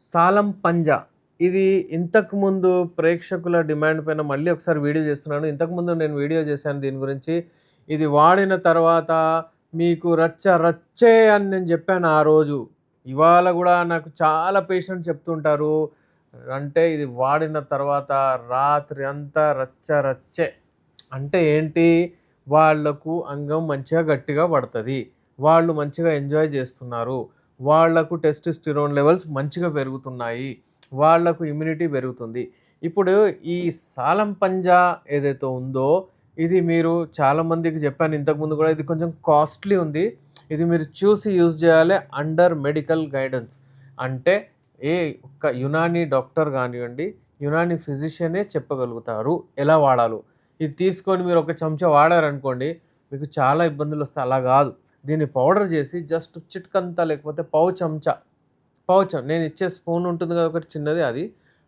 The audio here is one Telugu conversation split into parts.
సాలం పంజా. ఇది ఇంతకుముందు ప్రేక్షకుల డిమాండ్ పైన మళ్ళీ ఒకసారి వీడియో చేస్తున్నాను. ఇంతకుముందు నేను వీడియో చేశాను దీని గురించి. ఇది వాడిన తర్వాత మీకు రచ్చ రచ్చే అని నేను చెప్పాను ఆ రోజు. ఇవాళ గూడా నాకు చాలా పేషెంట్స్ చెప్తుంటారు. అంటే ఇది వాడిన తర్వాత రాత్రి అంతా రచ్చ రచ్చే. అంటే ఏంటి? వాళ్ళకు అంగం మంచిగా గట్టిగా పడతది. వాళ్ళు మంచిగా ఎంజాయ్ చేస్తున్నారు. వాళ్లకు టెస్టోస్టెరోన్ లెవెల్స్ మంచిగా పెరుగుతున్నాయి. వాళ్లకు ఇమ్యూనిటీ పెరుగుతుంది. ఇప్పుడు ఈ సాలం పంజా ఏదైతే ఉందో ఇది మీరు చాలామందికి చెప్పాను ఇంతకుముందు కూడా ఇది కొంచెం కాస్ట్లీ ఉంది. ఇది మీరు చూసి యూజ్ చేయాలి అండర్ మెడికల్ గైడెన్స్. అంటే ఒక్క యునానీ డాక్టర్ కానివ్వండి, యునానీ ఫిజిషియనే చెప్పగలుగుతారు ఎలా వాడాలో. ఇది తీసుకొని మీరు ఒక చెంచా వాడారనుకోండి మీకు చాలా ఇబ్బందులు వస్తాయి. అలా కాదు, దీన్ని పౌడర్ చేసి జస్ట్ చిటికంతా లేకపోతే పావు చెంచా నేను ఇచ్చే స్పూన్ ఉంటుంది కదా ఒకటి చిన్నది, అది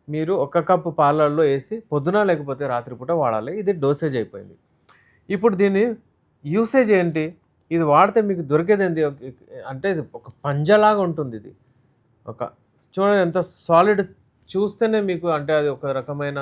మీరు ఒక కప్పు పాలల్లో వేసి పొద్దున లేకపోతే రాత్రిపూట వాడాలి. ఇది డోసేజ్ అయిపోయింది. ఇప్పుడు దీని యూసేజ్ ఏంటి? ఇది వాడితే మీకు దొరికేది ఏంటి అంటే ఇది ఒక పంజలాగా ఉంటుంది. ఇది ఒక చూడండి ఎంత సాలిడ్, చూస్తేనే మీకు అంటే అది ఒక రకమైన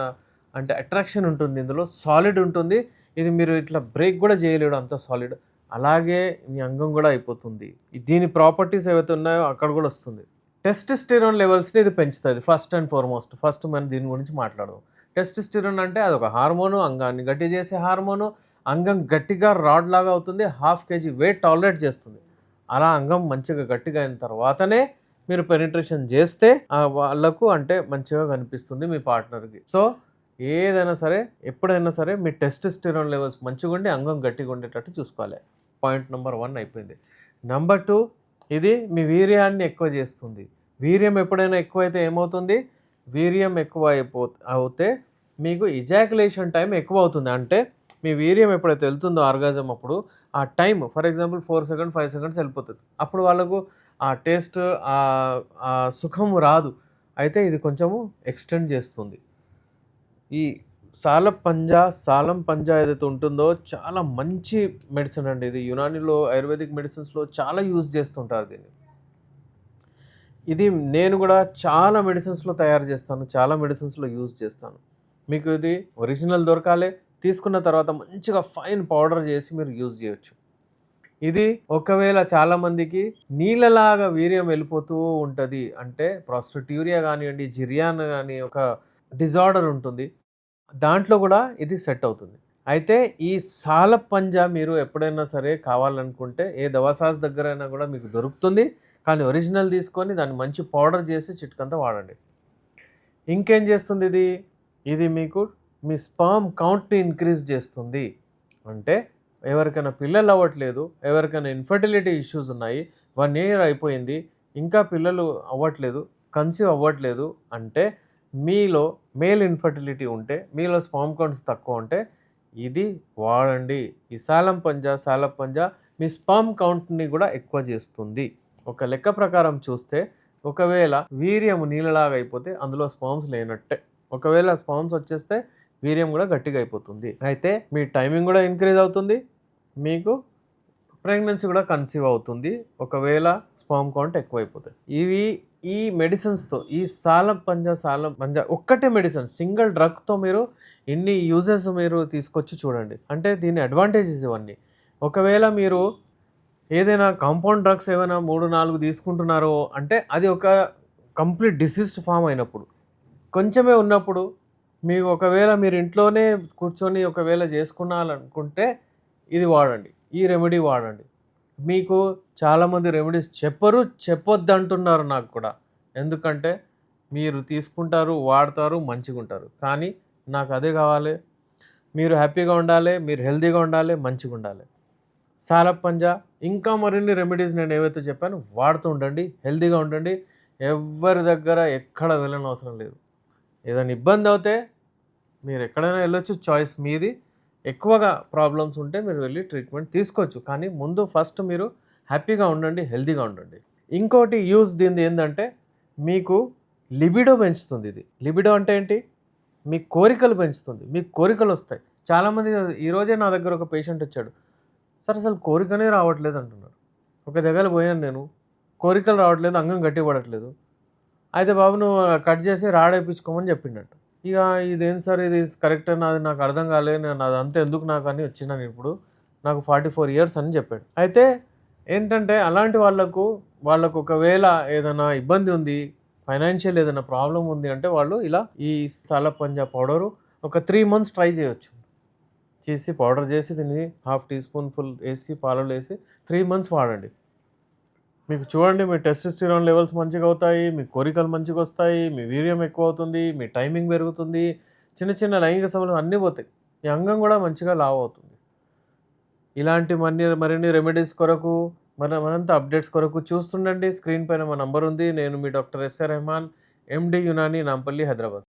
అంటే అట్రాక్షన్ ఉంటుంది. ఇందులో సాలిడ్ ఉంటుంది. ఇది మీరు ఇట్లా బ్రేక్ కూడా చేయలేడు, అంత సాలిడ్. అలాగే మీ అంగం కూడా అయిపోతుంది. దీని ప్రాపర్టీస్ ఏవైతే ఉన్నాయో అక్కడ కూడా వస్తుంది. టెస్టోస్టెరోన్ లెవెల్స్ని ఇది పెంచుతుంది ఫస్ట్ అండ్ ఫార్మోస్ట్. ఫస్ట్ మనం దీని గురించి మాట్లాడదాం. టెస్టోస్టెరోన్ అంటే అదొక హార్మోను, అంగాన్ని గట్టి చేసే హార్మోను. అంగం గట్టిగా రాడ్ లాగా అవుతుంది. 1/2 kg వెయిట్ టాలరేట్ చేస్తుంది. అలా అంగం మంచిగా గట్టిగా అయిన తర్వాతనే మీరు పెనిట్రేషన్ చేస్తే వాళ్ళకు అంటే మంచిగా కనిపిస్తుంది మీ పార్ట్నర్కి. సో ఏదైనా సరే ఎప్పుడైనా సరే మీ టెస్టోస్టెరోన్ లెవెల్స్ మంచిగా ఉండి అంగం గట్టిగా ఉండేటట్టు చూసుకోవాలి. పాయింట్ నెంబర్ 1 అయిపోయింది. నెంబర్ 2, ఇది మీ వీర్యాన్ని ఎక్కువ చేస్తుంది. వీర్యం ఎప్పుడైనా ఎక్కువైతే ఏమవుతుంది? వీర్యం ఎక్కువ అవుతే మీకు ఇజాక్యులేషన్ టైం ఎక్కువ అవుతుంది. అంటే మీ వీర్యం ఎప్పుడైతే వెళ్తుందో ఆర్గాజం అప్పుడు ఆ time for example 4 seconds 5 seconds వెళ్ళిపోతుంది. అప్పుడు వాళ్ళకు ఆ టేస్ట్ ఆ సుఖం రాదు. అయితే ఇది కొంచెము ఎక్స్టెండ్ చేస్తుంది. ఈ సాలం పంజా ఏదైతే ఉంటుందో చాలా మంచి మెడిసిన్ అండి. ఇది యునానీలో ఆయుర్వేదిక్ మెడిసిన్స్లో చాలా యూజ్ చేస్తుంటారు దీన్ని. ఇది నేను కూడా చాలా మెడిసిన్స్లో తయారు చేస్తాను, చాలా మెడిసిన్స్లో యూజ్ చేస్తాను. మీకు ఇది ఒరిజినల్ దొరకాలి. తీసుకున్న తర్వాత మంచిగా ఫైన్ పౌడర్ చేసి మీరు యూజ్ చేయొచ్చు. ఇది ఒకవేళ చాలామందికి నీళ్ళలాగా వీర్యం వెళ్ళిపోతూ ఉంటుంది, అంటే ప్రాస్టిట్యూరియా కానివ్వండి, జిరియాన్ కానీ ఒక డిజార్డర్ ఉంటుంది, దాంట్లో కూడా ఇది సెట్ అవుతుంది. అయితే ఈ సాలం పంజా మీరు ఎప్పుడైనా సరే కావాలనుకుంటే ఏ దవాసాస్ దగ్గరైనా కూడా మీకు దొరుకుతుంది. కానీ ఒరిజినల్ తీసుకొని దాన్ని మంచి పౌడర్ చేసి చిటికంతా వాడండి. ఇంకేం చేస్తుంది ఇది? ఇది మీకు మీ స్పర్మ్ కౌంట్ని ఇంక్రీజ్ చేస్తుంది. అంటే ఎవరికైనా పిల్లలు అవ్వట్లేదు, ఎవరికైనా ఇన్ఫర్టిలిటీ ఇష్యూస్ ఉన్నాయి, 1 year అయిపోయింది, ఇంకా పిల్లలు అవ్వట్లేదు, కన్సీవ్ అవ్వట్లేదు అంటే మీలో మేల్ ఇన్ఫర్టిలిటీ ఉంటే, మీలో స్పర్మ్ కౌంట్స్ తక్కువ ఉంటే ఇది వాడండి. ఈ సాలం పంజా మీ స్పర్మ్ కౌంట్ని కూడా ఎక్కువ చేస్తుంది. ఒక లెక్క ప్రకారం చూస్తే ఒకవేళ వీర్యము నీళ్ళలాగా అయిపోతే అందులో స్పర్మ్స్ లేనట్టే. ఒకవేళ స్పర్మ్స్ వచ్చేస్తే వీర్యం కూడా గట్టిగా అయిపోతుంది. అయితే మీ టైమింగ్ కూడా ఇంక్రీజ్ అవుతుంది, మీకు ప్రెగ్నెన్సీ కూడా కన్సీవ్ అవుతుంది ఒకవేళ స్పర్మ్ కౌంట్ ఎక్కువైపోతాయి. ఈ మెడిసిన్స్తో ఈ సాలం పంజా ఒక్కటే మెడిసిన్, సింగిల్ డ్రగ్తో మీరు ఎన్ని యూజెస్ మీరు తీసుకొచ్చి చూడండి. అంటే దీని అడ్వాంటేజెస్ ఇవన్నీ. ఒకవేళ మీరు ఏదైనా కాంపౌండ్ డ్రగ్స్ ఏమైనా 3-4 తీసుకుంటున్నారో అంటే అది ఒక కంప్లీట్ డిసీజ్డ్ ఫామ్ అయినప్పుడు, కొంచెమే ఉన్నప్పుడు మీకు ఒకవేళ మీరు ఇంట్లోనే కూర్చొని ఒకవేళ చేసుకున్నారనుకుంటే ఇది వాడండి, ఈ రెమెడీ వాడండి. మీకు చాలామంది రెమెడీస్ చెప్పొద్దు అంటున్నారు నాకు కూడా. ఎందుకంటే మీరు తీసుకుంటారు, వాడతారు, మంచిగా ఉంటారు. కానీ నాకు అదే కావాలి, మీరు హ్యాపీగా ఉండాలి, మీరు హెల్తీగా ఉండాలి, మంచిగా ఉండాలి. సాలం పంజా ఇంకా మరిన్ని రెమెడీస్ నేను ఏవైతే చెప్పానో వాడుతూ ఉండండి, హెల్తీగా ఉండండి. ఎవరి దగ్గర ఎక్కడ వెళ్ళని అవసరం లేదు. ఏదైనా ఇబ్బంది అవుతే మీరు ఎక్కడైనా వెళ్ళొచ్చు, చాయిస్ మీది. ఎక్కువగా ప్రాబ్లమ్స్ ఉంటే మీరు వెళ్ళి ట్రీట్మెంట్ తీసుకోవచ్చు. కానీ ముందు ఫస్ట్ మీరు హ్యాపీగా ఉండండి, హెల్తీగా ఉండండి. ఇంకోటి యూజ్ దీనిది ఏంటంటే మీకు లిబిడో పెంచుతుంది. ఇది లిబిడో అంటే ఏంటి? మీ కోరికలు పెంచుతుంది, మీకు కోరికలు వస్తాయి. చాలామంది ఈరోజే నా దగ్గర ఒక పేషెంట్ వచ్చాడు, సార్ అసలు కోరికనే రావట్లేదు అంటున్నారు. ఒక దగ్గర పోయాను నేను, కోరికలు రావట్లేదు, అంగం గట్టి పడట్లేదు. అయితే బాబు నువ్వు కట్ చేసి రాడేపించుకోమని చెప్పిండట. ఇక ఇదేంటి సార్ ఇది కరెక్టేనా అది నాకు అర్థం కాలే. నేను అదంతా ఎందుకు నాకని వచ్చినా నేనిప్పుడు. నాకు 44 ఇయర్స్ అని చెప్పాడు. అయితే ఏంటంటే అలాంటి వాళ్ళకు ఒకవేళ ఏదైనా ఇబ్బంది ఉంది, ఫైనాన్షియల్ ఏదైనా ప్రాబ్లమ్ ఉంది అంటే వాళ్ళు ఇలా ఈ సాలప్ పంజా పౌడరు ఒక 3 మంత్స్ ట్రై చేయొచ్చు. చేసి పౌడర్ చేసి దీన్ని హాఫ్ టీ స్పూన్ ఫుల్ ఏసి పాలలో ఏసి 3 మంత్స్ వాడండి. మీకు చూడండి మీ టెస్టోస్టెరాన్ లెవెల్స్ మంచిగవుతాయి, మీ కోరికలు మంచిగొస్తాయి, మీ వీర్యం ఎక్కువవుతుంది, మీ టైమింగ్ పెరుగుతుంది, చిన్న చిన్న లైంగిక సమస్యలు అన్నీ పోతాయి. మీ అంగం గూడా మంచిగా లావవుతుంది. ఇలాంటి మరిన్ని రెమెడీస్ కొరకు మరింత అప్డేట్స్ కొరకు చూస్తుండండి. స్క్రీన్ పైన మా నంబర్ ఉంది. నేను మీ డాక్టర్ ఎస్ఆర్ రెహమాన్, ఎండి యునాని, నాంపల్లి, హైదరాబాద్.